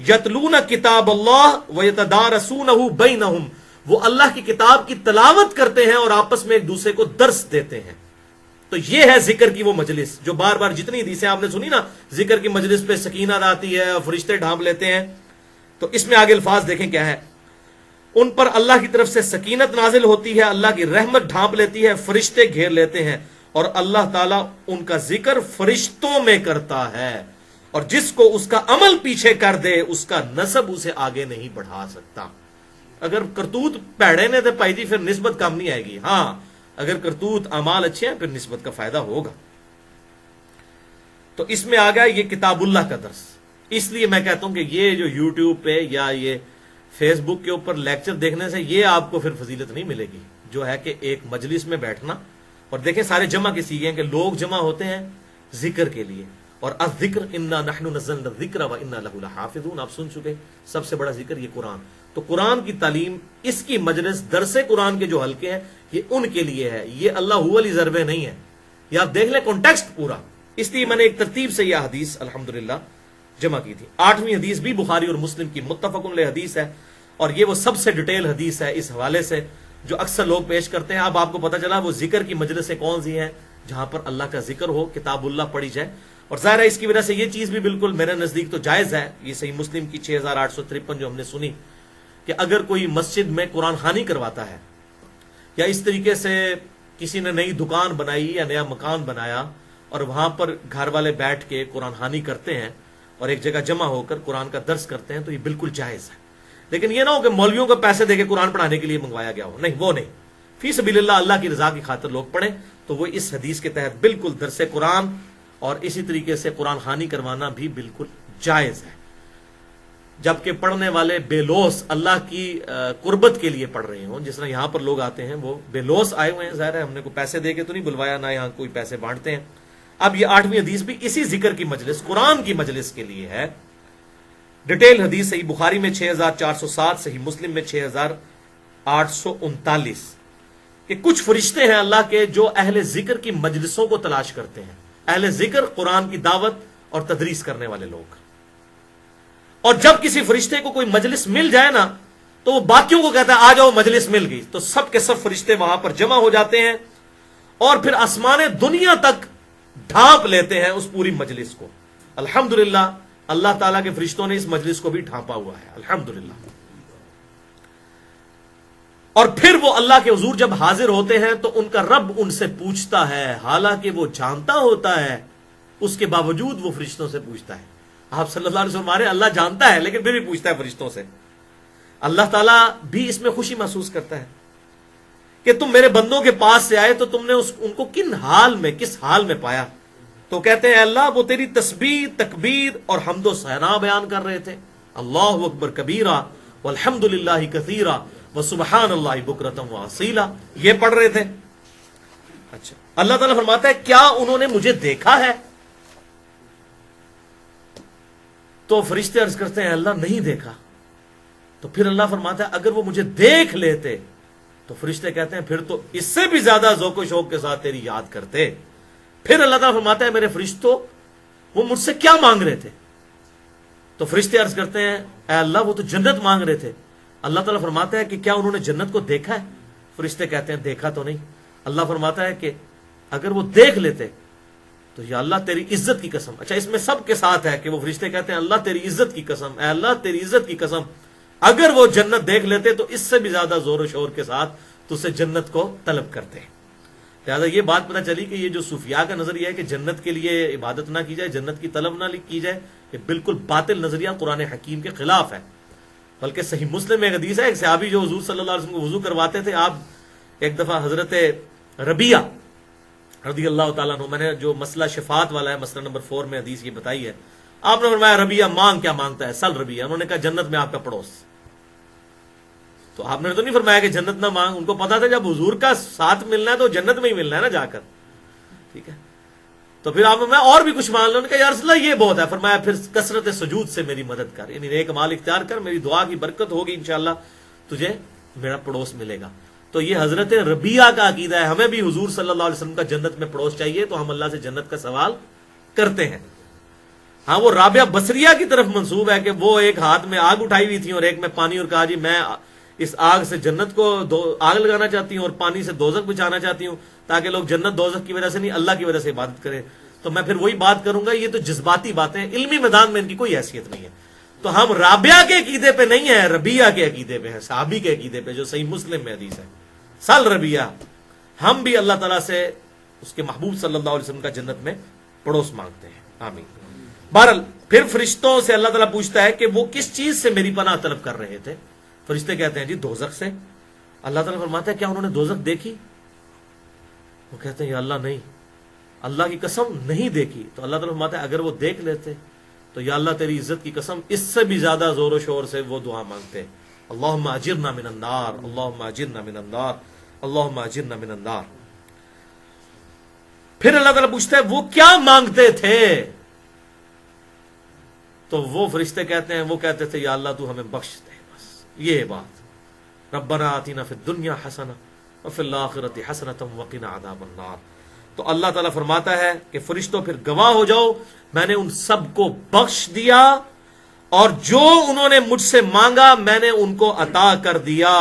یتلون کتاب اللہ ویتدارسونہ بینہم، وہ اللہ کی کتاب کی تلاوت کرتے ہیں اور آپس میں ایک دوسرے کو درس دیتے ہیں. تو یہ ہے ذکر کی وہ مجلس جو بار بار جتنی حدیثیں آپ نے سنی نا ذکر کی مجلس پہ سکینت آتی ہے اور فرشتے ڈھانپ لیتے ہیں، تو اس میں آگے الفاظ دیکھیں کیا ہے. ان پر اللہ کی طرف سے سکینت نازل ہوتی ہے، اللہ کی رحمت ڈھانپ لیتی ہے، فرشتے گھیر لیتے ہیں، اور اللہ تعالیٰ ان کا ذکر فرشتوں میں کرتا ہے، اور جس کو اس کا عمل پیچھے کر دے اس کا نسب اسے آگے نہیں بڑھا سکتا. اگر کرتوت پیڑے نے تو پائی جی پھر نسبت کم نہیں آئے گی، ہاں اگر کرتوت اعمال اچھے ہیں پھر نسبت کا فائدہ ہوگا. تو اس میں آ گیا یہ کتاب اللہ کا درس. اس لیے میں کہتا ہوں کہ یہ جو یوٹیوب پہ یا یہ فیس بک کے اوپر لیکچر دیکھنے سے یہ آپ کو پھر فضیلت نہیں ملے گی، جو ہے کہ ایک مجلس میں بیٹھنا. اور دیکھیں سارے جمع کسی ہیں کہ لوگ جمع ہوتے ہیں ذکر کے لیے، اور الذکر انا نحن نزلنا الذکر وانا له لحافظون، آپ سن چکے سب سے بڑا ذکر یہ قرآن. تو قرآن کی تعلیم، اس کی مجلس، درس قرآن کے جو حلقے ہیں یہ ان کے لیے ہے، یہ اللہ ہو علی ضربے نہیں ہے. یہ آپ دیکھ لیں کانٹیکسٹ پورا. اس لیے میں نے ایک ترتیب سے یہ حدیث الحمدللہ جمع کی تھی. 8ویں حدیث بھی بخاری اور مسلم کی متفق علیہ حدیث ہے، اور یہ وہ سب سے ڈیٹیل حدیث ہے اس حوالے سے جو اکثر لوگ پیش کرتے ہیں. اب آپ کو پتہ چلا وہ ذکر کی مجلسیں کون سی ہیں جہاں پر اللہ کا ذکر ہو، کتاب اللہ پڑھی جائے. اور ظاہر ہے اس کی وجہ سے یہ چیز بھی بالکل میرے نزدیک تو جائز ہے. یہ صحیح مسلم کی 6853 جو ہم نے سنی کہ اگر کوئی مسجد میں قرآن خوانی کرواتا ہے یا اس طریقے سے کسی نے نئی دکان بنائی یا نیا مکان بنایا اور وہاں پر گھر والے بیٹھ کے قرآن خوانی کرتے ہیں اور ایک جگہ جمع ہو کر قرآن کا درس کرتے ہیں تو یہ بالکل جائز ہے. لیکن یہ نہ ہو کہ مولویوں کو پیسے دے کے قرآن پڑھانے کے لیے منگوایا گیا ہو، نہیں، وہ نہیں. فی سبیل اللہ، اللہ کی رضا کی خاطر لوگ پڑھیں تو وہ اس حدیث کے تحت بالکل درس قرآن اور اسی طریقے سے قرآن خوانی کروانا بھی بالکل جائز ہے. جبکہ پڑھنے والے بے لوس اللہ کی قربت کے لیے پڑھ رہے ہوں، جس طرح یہاں پر لوگ آتے ہیں وہ بے لوس آئے ہوئے ہیں. ظاہر ہے ہم نے کوئی پیسے دے کے تو نہیں بلوایا، نہ یہاں کوئی پیسے بانٹتے ہیں. اب یہ 8ویں حدیث بھی اسی ذکر کی مجلس، قرآن کی مجلس کے لیے ہے. ڈیٹیل حدیث صحیح بخاری میں 6407، صحیح مسلم میں 6839 کہ کچھ فرشتے ہیں اللہ کے جو اہل ذکر کی مجلسوں کو تلاش کرتے ہیں. اہل ذکر قرآن کی دعوت اور تدریس کرنے والے لوگ. اور جب کسی فرشتے کو کوئی مجلس مل جائے نا تو وہ باقیوں کو کہتا ہے آ جاؤ مجلس مل گئی. تو سب کے سب فرشتے وہاں پر جمع ہو جاتے ہیں اور پھر آسمان دنیا تک ڈھانپ لیتے ہیں اس پوری مجلس کو. الحمدللہ اللہ تعالیٰ کے فرشتوں نے اس مجلس کو بھی ڈھانپا ہوا ہے، الحمدللہ. اور پھر وہ اللہ کے حضور جب حاضر ہوتے ہیں تو ان کا رب ان سے پوچھتا ہے، حالانکہ وہ جانتا ہوتا ہے اس کے باوجود وہ فرشتوں سے پوچھتا ہے. آپ صلی اللہ علیہ وسلم اللہ جانتا ہے لیکن پھر بھی پوچھتا ہے فرشتوں سے. اللہ تعالیٰ بھی اس میں خوشی محسوس کرتا ہے کہ تم میرے بندوں کے پاس سے آئے تو تم نے ان کو کس حال میں پایا. تو کہتے ہیں اللہ وہ تیری تسبیح، تکبیر اور حمد و ثنا بیان کر رہے تھے. اللہ اکبر کبیرہ والحمد للہ کثیرہ وسبحان اللہ بکرۃ واصیلا، یہ پڑھ رہے تھے. اچھا، اللہ تعالیٰ فرماتا ہے کیا انہوں نے مجھے دیکھا ہے؟ تو فرشتے عرض کرتے ہیں اللہ نہیں دیکھا. تو پھر اللہ فرماتا ہے اگر وہ مجھے دیکھ لیتے، تو فرشتے کہتے ہیں پھر تو اس سے بھی زیادہ ذوق و شوق کے ساتھ تیری یاد کرتے. پھر اللہ تعالیٰ فرماتا ہے میرے فرشتوں وہ مجھ سے کیا مانگ رہے تھے؟ تو فرشتے عرض کرتے ہیں اے اللہ وہ تو جنت مانگ رہے تھے. اللہ تعالیٰ فرماتا ہے کہ کیا انہوں نے جنت کو دیکھا ہے؟ فرشتے کہتے ہیں دیکھا تو نہیں. اللہ فرماتا ہے کہ اگر وہ دیکھ لیتے تو یا اللہ تیری عزت کی قسم. اچھا، اس میں سب کے ساتھ ہے کہ وہ فرشتے کہتے ہیں اللہ تیری عزت کی قسم، اے اللہ تیری عزت کی قسم، اگر وہ جنت دیکھ لیتے تو اس سے بھی زیادہ زور و شور کے ساتھ تو اسے جنت کو طلب کرتے. لہٰذا یہ بات پتہ چلی کہ یہ جو صوفیاء کا نظریہ ہے کہ جنت کے لیے عبادت نہ کی جائے، جنت کی طلب نہ کی جائے، یہ بالکل باطل نظریہ قرآن حکیم کے خلاف ہے. بلکہ صحیح مسلم میں ایک حدیث ہے، ایک صحابی جو حضور صلی اللہ علیہ وسلم کو وضو کرواتے تھے، آپ ایک دفعہ حضرت ربیہ رضی اللہ تعالیٰ عنہ، میں نے جو مسئلہ شفاعت والا ہے مسئلہ نمبر 4 میں حدیث یہ بتائی ہے، آپ نے فرمایا ربیہ مانگ کیا مانگتا ہے؟ سل ربیہ. انہوں نے کہا جنت میں آپ کا پڑوس. تو آپ نے تو نہیں فرمایا کہ جنت نہ مانگ، ان کو پتا تھا جب حضور کا ساتھ ملنا ہے تو جنت میں ہی ملنا ہے نا جا کر. ٹھیک ہے، تو پھر آپ نے اور بھی کچھ مان لو. انہوں نے کہا یا رسول اللہ یہ بہت ہے. فرمایا پھر کثرت سجود سے میری مدد کر، یعنی نیک مال اختیار کر، میری دعا کی برکت ہوگی انشاءاللہ تجھے میرا پڑوس ملے گا. تو یہ حضرت ربیہ کا عقیدہ ہے. ہمیں بھی حضور صلی اللہ علیہ وسلم کا جنت میں پڑوس چاہیے تو ہم اللہ سے جنت کا سوال کرتے ہیں. ہاں وہ رابعہ بصریہ کی طرف منسوب ہے کہ وہ ایک ہاتھ میں آگ اٹھائی ہوئی تھی اور ایک میں پانی، اور کہا جی میں اس آگ سے جنت کو آگ لگانا چاہتی ہوں اور پانی سے دوزخ بچانا چاہتی ہوں تاکہ لوگ جنت دوزخ کی وجہ سے نہیں اللہ کی وجہ سے عبادت کریں. تو میں پھر وہی بات کروں گا، یہ تو جذباتی باتیں، علمی میدان میں ان کی کوئی حیثیت نہیں ہے. تو ہم رابعہ کے عقیدے پہ نہیں ہیں، ربیہ کے عقیدے پہ ہیں، صحابی کے عقیدے پہ جو صحیح مسلم میں حدیث ہے. سل ربیہ، ہم بھی اللہ تعالیٰ سے اس کے محبوب صلی اللہ علیہ وسلم کا جنت میں پڑوس مانگتے ہیں. آمین. بہرحال پھر فرشتوں سے اللہ تعالیٰ پوچھتا ہے کہ وہ کس چیز سے میری پناہ طلب کر رہے تھے. فرشتے کہتے ہیں جی دوزخ سے. اللہ تعالیٰ فرماتا ہے کیا انہوں نے دوزخ دیکھی؟ وہ کہتے ہیں یا اللہ نہیں، اللہ کی قسم نہیں دیکھی. تو اللہ تعالیٰ فرماتا ہے اگر وہ دیکھ لیتے تو یا اللہ تیری عزت کی قسم اس سے بھی زیادہ زور و شور سے وہ دعا مانگتے، اللہم اجرنا من النار، اللہم اجرنا من النار، اللہم اجرنا من النار. پھر اللہ تعالیٰ پوچھتا ہے وہ کیا مانگتے تھے؟ تو وہ فرشتے کہتے ہیں وہ کہتے تھے یا اللہ تو ہمیں بخش دے، بس یہ بات. ربنا آتینا فی الدنیا حسنہ وفی الآخرۃ حسنۃ وقنا عذاب النار. تو اللہ تعالیٰ فرماتا ہے کہ فرشتوں پھر گواہ ہو جاؤ، میں نے ان سب کو بخش دیا اور جو انہوں نے مجھ سے مانگا میں نے ان کو عطا کر دیا.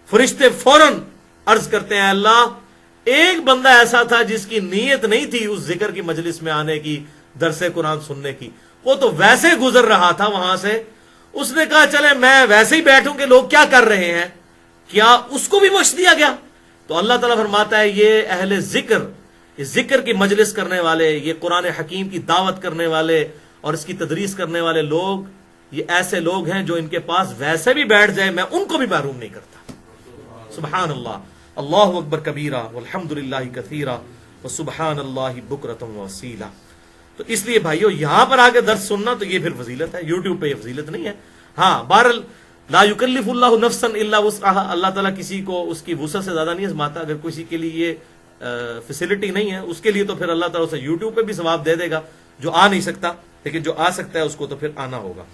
فرشتے فوراً عرض کرتے ہیں اللہ ایک بندہ ایسا تھا جس کی نیت نہیں تھی اس ذکر کی مجلس میں آنے کی، درس قرآن سننے کی، وہ تو ویسے گزر رہا تھا وہاں سے، اس نے کہا چلے میں ویسے ہی بیٹھوں کہ لوگ کیا کر رہے ہیں، کیا اس کو بھی بخش دیا گیا؟ تو اللہ تعالیٰ فرماتا ہے یہ اہل ذکر، یہ ذکر کی مجلس کرنے والے، یہ قرآن حکیم کی دعوت کرنے والے اور اس کی تدریس کرنے والے لوگ، یہ ایسے لوگ ہیں جو ان کے پاس ویسے بھی بیٹھ جائے میں ان کو بھی محروم نہیں کرتا. سبحان اللہ، اللہ اکبر کبیرہ والحمد للہ کثیرہ وسبحان اللہ بکرۃ واسیلہ. تو اس لیے بھائیو یہاں پر آ کے درس سننا تو یہ پھر فضیلت ہے، یوٹیوب پہ یہ فضیلت نہیں ہے. ہاں بہرحال لا یکلف اللہ نفسا الا وسعها، اللہ تعالیٰ کسی کو اس کی وسعت سے زیادہ نہیں آزماتا. اگر کسی کے لیے یہ فیسلٹی نہیں ہے اس کے لیے تو پھر اللہ تعالیٰ اسے یوٹیوب پہ بھی ثواب دے دے گا جو آ نہیں سکتا، لیکن جو آ سکتا ہے اس کو تو پھر آنا ہوگا.